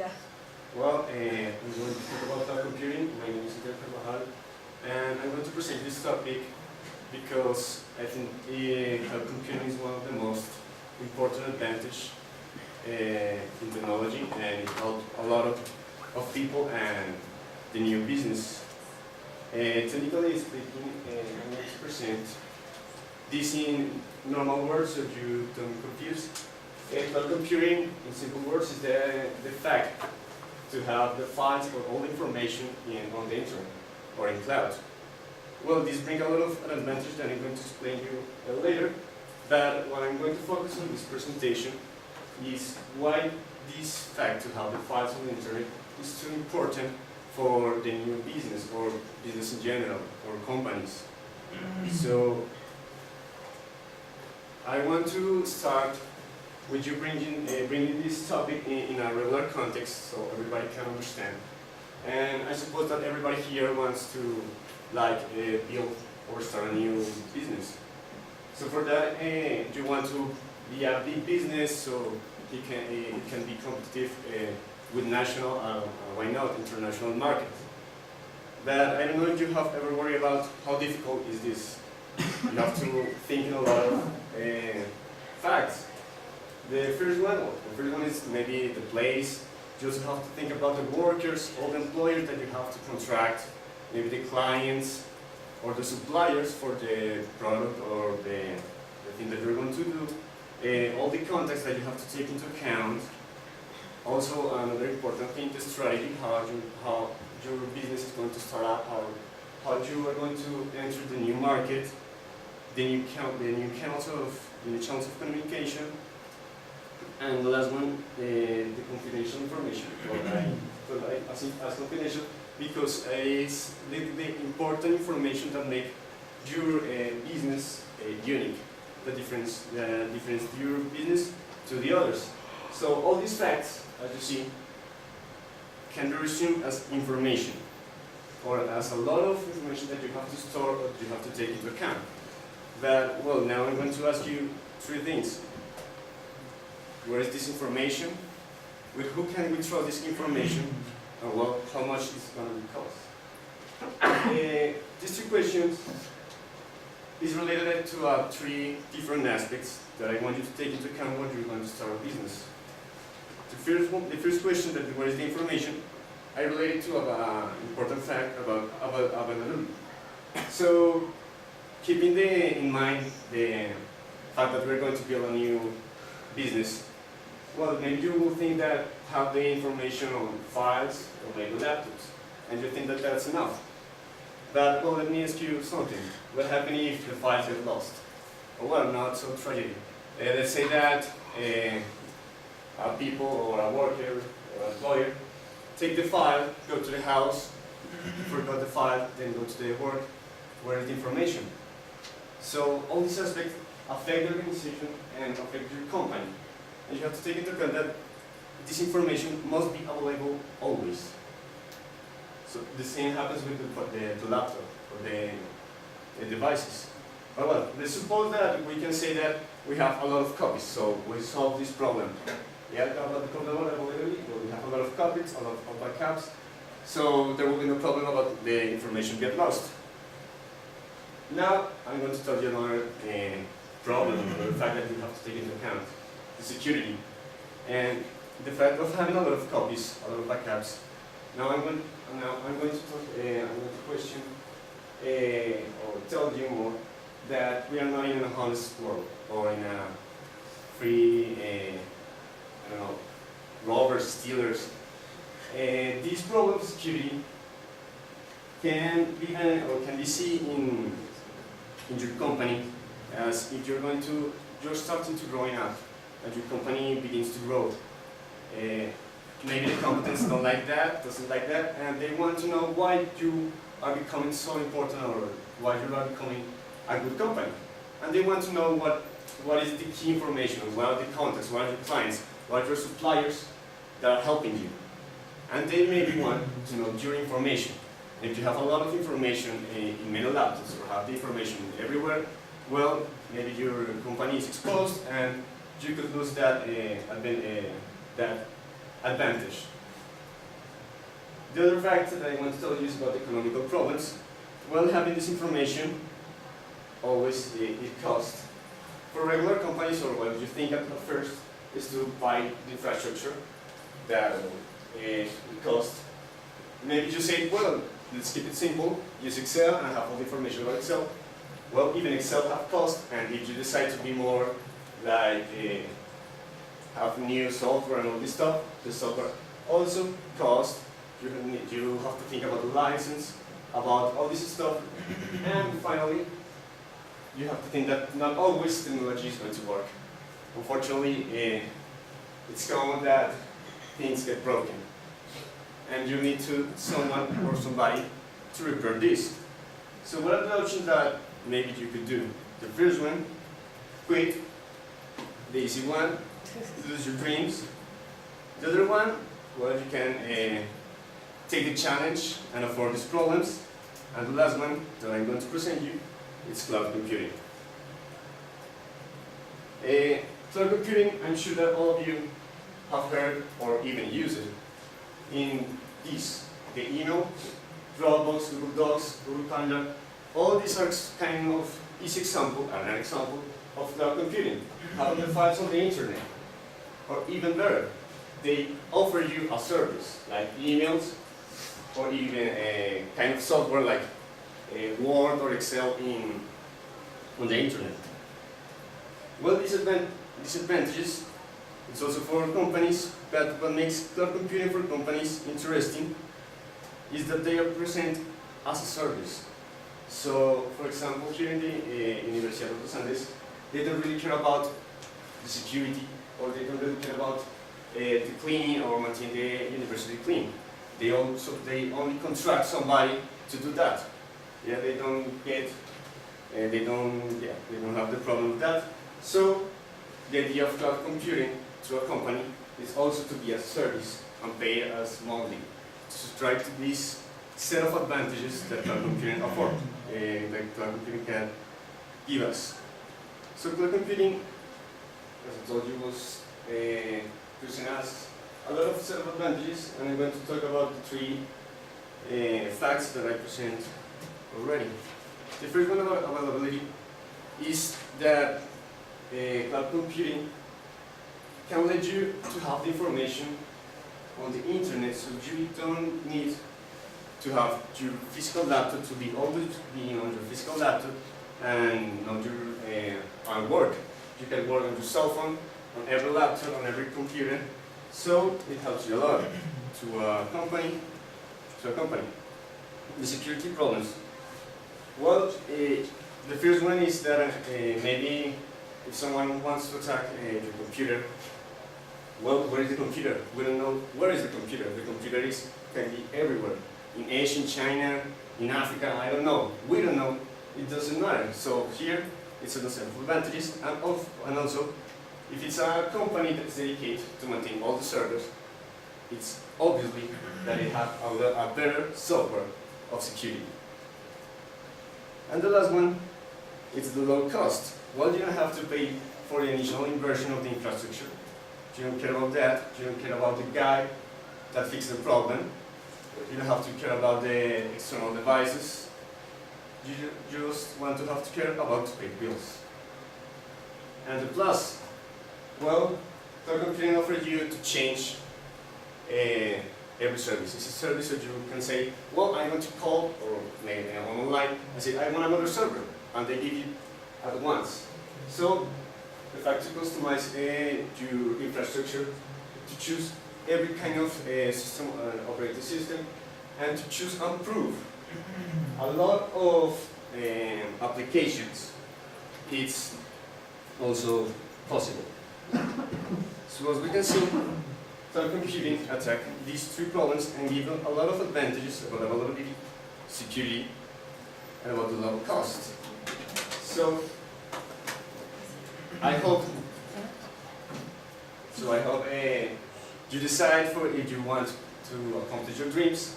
Yeah. Well, I'm going to talk about cloud computing. My name is Iker Carvajal, and I'm going to present this topic because I think cloud computing is one of the most important advantage in technology, and it helps a lot of people and the new business. Technically speaking, I'm going to present this in normal words so you don't confuse. Cloud computing, in simple words, is the fact to have the files or all the information on the internet or in cloud. Well, this brings a lot of advantages that I'm going to explain you later, but what I'm going to focus on this presentation is why this fact to have the files on the internet is so important for the new business or business in general or companies. So I want to start with you bringing this topic in a regular context so everybody can understand. And I suppose that everybody here wants to build or start a new business. So for that, you want to be a big business so it can be competitive with national, why not, international market. But I don't know if you have ever worried about how difficult is this. You have to think in a lot of facts. The first one is maybe the place. You also have to think about the workers, all the employers that you have to contract, maybe the clients or the suppliers for the product or the thing that you're going to do, all the contacts that you have to take into account. Also, another important thing, the strategy, how your business is going to start up, how you are going to enter the new market, the new channels of communication. And the last one, the confidential information, as confidential, because it's the important information that make your business unique, the difference your business to the others. So all these facts, as you see, can be resumed as information, or as a lot of information that you have to store or you have to take into account. But well, now I'm going to ask you three things. Where is this information? With who can we trust this information? And well, how much is it going to cost? These two questions is related to three different aspects that I want you to take into account when you're going to start a business. The first question, that where is the information, I related to an important fact about availability. So, keeping in mind the fact that we're going to build a new business, well, maybe you will think that have the information on files or maybe laptops, and you think that that's enough. But well, let me ask you something. What happens if the files get lost? Well, not so tragedy. Let's say that a people or a worker or an employer take the file, go to the house, forgot the file, then go to the work. Where is the information? So all these aspects affect the organization and affect your company. And you have to take into account that this information must be available always. So the same happens with the laptop or the devices. But well, let's suppose that we can say that we have a lot of copies, so we solve this problem. Yeah, about the problem of availability, we have a lot of copies, a lot of backups, so there will be no problem about the information get lost. Now, I'm going to tell you another problem, or the fact that you have to take into account, the security. And the fact of having a lot of copies, a lot of backups. Now I'm going to question or tell you more that we are not in a honest world or in a free, I don't know, robbers, stealers. These problems of security can be seen in your company as if you're starting to growing up and your company begins to grow. Maybe the competence doesn't like that, and they want to know why you are becoming so important or why you are becoming a good company. And they want to know what is the key information, what are the contacts, what are your clients, what are your suppliers that are helping you. And they maybe want to know your information. And if you have a lot of information in many laptops or have the information everywhere, well, maybe your company is exposed and you could lose that advantage. The other fact that I want to tell you is about economical problems. Well, having this information always it costs. For regular companies, or what you think at first is to buy the infrastructure that it costs. Maybe you say, well, let's keep it simple, use Excel and have all the information about Excel. Well, even Excel have cost, and if you decide to be more like have new software and all this stuff, the software also cost. You have to think about the license, about all this stuff, and finally, you have to think that not always technology is going to work. Unfortunately, it's common that things get broken, and you need someone or somebody to repair this. So what are the options that maybe you could do? The first one, quit. The easy one, lose your dreams. The other one, well, you can take the challenge and afford these problems. And the last one that I'm going to present you is cloud computing. Cloud computing, I'm sure that all of you have heard or even used it in these, the email, Dropbox, Google Docs, Google Calendar. All these are kind of easy example and an example of cloud computing. Having the files on the internet, or even better, they offer you a service like emails, or even a kind of software like Word or Excel on the internet. Well, disadvantages, it's also for companies, but what makes cloud computing for companies interesting is that they are present as a service. So, for example, here in the Universidad of los Andes, they don't really care about the security, or they don't really care about the cleaning or maintain the university clean. They only contract somebody to do that. Yeah, they don't have the problem with that. So the idea of cloud computing to a company is also to be a service and pay as monthly, to subscribe to this set of advantages that cloud computing afford, that cloud computing can give us. So cloud computing, as I told you, was using us a lot of set of advantages, and I'm going to talk about the three facts that I present already. The first one about availability is that cloud computing can let you to have the information on the internet, so you don't need to have your physical laptop to be always being on your physical laptop and on your on work. You can work on your cell phone, on every laptop, on every computer. So it helps you a lot to a company. The security problems. Well, the first one is that maybe if someone wants to attack your computer, well, where is the computer? We don't know where is the computer. The computer can be everywhere. In Asia, in China, in Africa, I don't know. We don't know. It doesn't matter. So here, it's a set of advantages, and also, if it's a company that's dedicated to maintain all the servers, it's obviously that it has a better software of security. And the last one, it's the low cost. Well, you don't have to pay for the initial inversion of the infrastructure. You don't care about that. You don't care about the guy that fixed the problem. You don't have to care about the external devices. You just want to have to care about to pay bills. And the plus, well, cloud computing offers you to change every service. It's a service that you can say, well, I'm going to call, or maybe online, and say, I want another server, and they give you at once. So, the fact to customize your infrastructure, to choose every kind of system, operating system, and to choose and improve a lot of applications, it's also possible. So as we can see, cloud computing attack these three problems and give a lot of advantages about availability, security, and about the low cost. So I hope you decide for if you want to accomplish your dreams,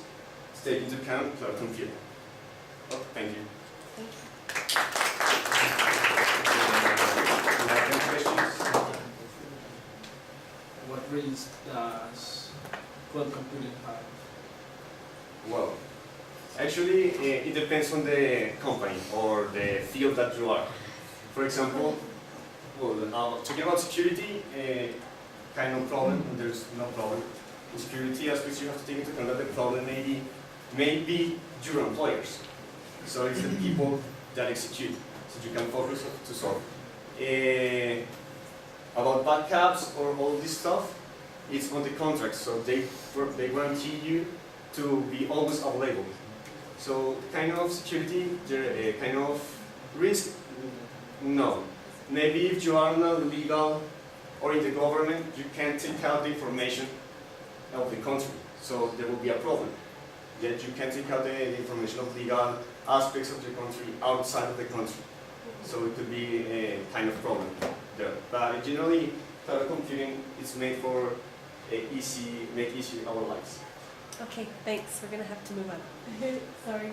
take into account cloud computing. Oh, thank you. Any questions? What risks does cloud computing have? Well, actually, it depends on the company or the field that you are. For example, well, talking about security, kind of problem, there's no problem. In security aspects, you have to take into account that the problem may be your employers. So it's the people that execute, so you can focus to solve. About backups or all this stuff, it's on the contract, so they guarantee you to be always available. So kind of security, kind of risk, no. Maybe if you are not legal or in the government, you can't take out the information of the country, so there will be a problem. Yet you can take out the information of legal aspects of the country outside of the country. So it could be a kind of problem there. But generally, cloud computing is made for make easy our lives. Okay, thanks. We're going to have to move on. Sorry.